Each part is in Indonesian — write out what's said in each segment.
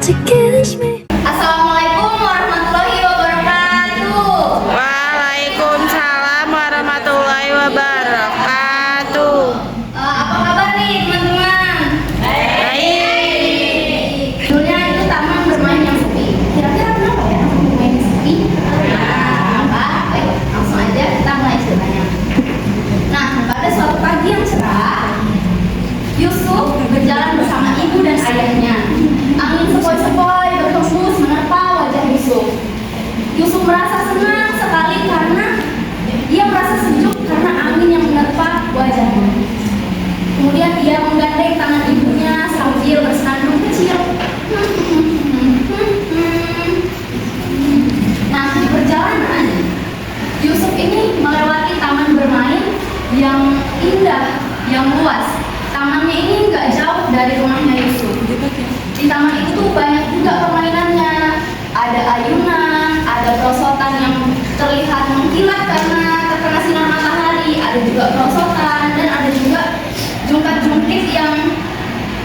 to kiss me. Assalamualaikum warahmatullahi wabarakatuh. Waalaikumsalam warahmatullahi wabarakatuh. Apa kabar nih teman-teman? Baik. Dulunya itu taman bermain yang sepi. Kira-kira kenapa ya taman bermain yang sepi? Apa? Baik, langsung aja kita mulai ceritanya. Nah, pada suatu pagi yang cerah, Yusuf berjalan bersama ibu dan ayahnya. Angin sepoi-sepoi berhembus menerpa wajah Yusuf. Yusuf merasa senang sekali karena dia merasa sejuk karena angin yang menerpa wajahnya. Kemudian dia menggandeng tangan ibunya sambil bersenandung kecil. Nah, di perjalanan Yusuf ini melewati taman bermain yang indah, yang luas. Tamannya ini nggak jauh dari rumahnya Yusuf. Di taman itu tuh banyak juga permainannya. Ada ayunan, ada perosotan yang terlihat mengkilat karena terkena sinar matahari. Ada juga perosotan dan ada juga jungkat-jungkit yang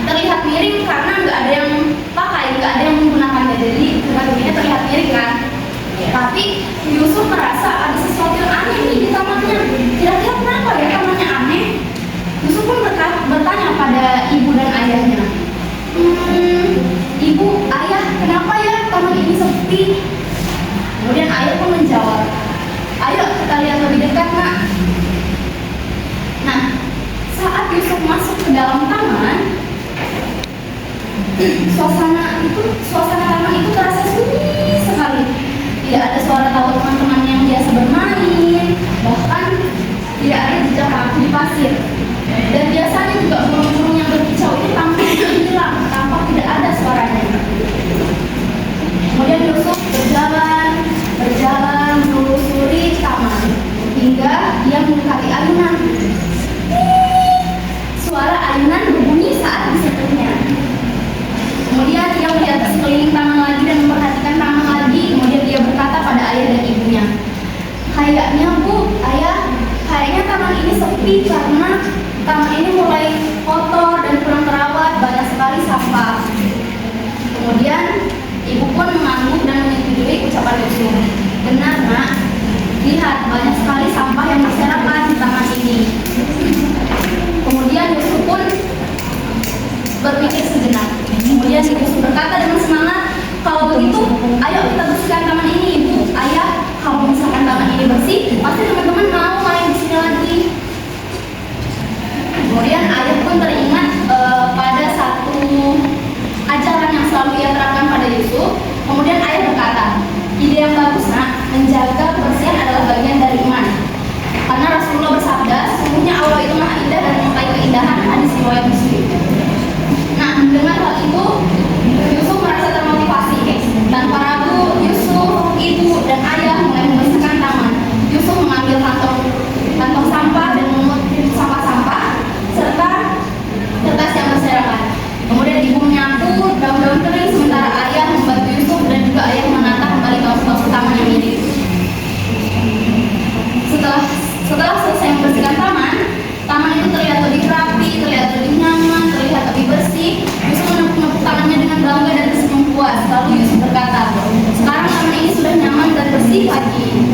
terlihat miring karena nggak ada yang pakai, nggak ada yang menggunakannya. Jadi jungkat-jungkitnya terlihat miring kan. Tapi Yusuf merasa ada sesuatu yang aneh nih di tamannya. Kira-kira kenapa ya tamannya aneh? Yusuf pun bertanya pada ibu dan ayahnya. Ibu, ayah, kenapa ya taman ini sepi? Kemudian ayah pun menjawab, ayo kita lihat lebih dekat, nak. Nah, saat Yusuf masuk ke dalam taman, suasana taman itu terasa sunyi sekali. Tidak ada suara tawa teman-teman yang biasa bermain, bahkan tidak ada jejak kaki di pasir. Dan biasanya juga burung-burung yang berkicau itu tampak hilang, tampak tidak ada suaranya. Kemudian Yusuf berjalan menelusuri taman hingga dia mendekati ayunan. Suara ayunan berbunyi saat disentuhnya. Kemudian dia melihat sekeliling taman lagi dan memperhatikan taman lagi. Kemudian dia berkata pada ayah dan ibunya, kayaknya bu, ayah, kayaknya taman ini sepi karena taman ini mulai kotor dan kurang terawat, banyak sekali sampah. Kemudian ibu pun mengangguk dan menyetujui ucapan Yusuf. Benar, nak, lihat banyak sekali sampah yang berserakan di taman ini. Kemudian Yusuf pun berpikir sejenak. Kemudian Yusuf berkata dengan semangat, kalau begitu, ayo kita bersihkan taman ini, ibu, ayah. Kalau misalkan taman ini bersih, pasti teman-teman mau main di sini lagi. Kemudian ayah pun teringat pada satu ajaran yang selalu ia terapkan pada Yusuf. Kemudian ayah berkata, ide yang bagus, nak, menjaga kebersihan adalah bagian dari iman. Karena Rasulullah bersabda, sesungguhnya Allah itu maha indah dan menyukai keindahan, hadis riwayat Muslim. Nah, dengan hal itu Yusuf merasa termotivasi. Tanpa ragu, Yusuf, ibu, dan ayah mulai membersihkan taman. Yusuf mengambil kantong sampah dan memungut sampah-sampah serta kertas yang berserakan. Kemudian ibu menyapu daun-daun kering, sementara ayah membantu Yusuf dan juga ayah menata kembali kaos-kaos taman yang miring. Setelah selesai membersihkan taman itu terlihat lebih rapi, terlihat lebih nyaman, terlihat lebih bersih. Yusuf menepuk tangannya dengan bangga dan tersenyum puas. Lalu Yusuf berkata, sekarang taman ini sudah nyaman dan bersih lagi.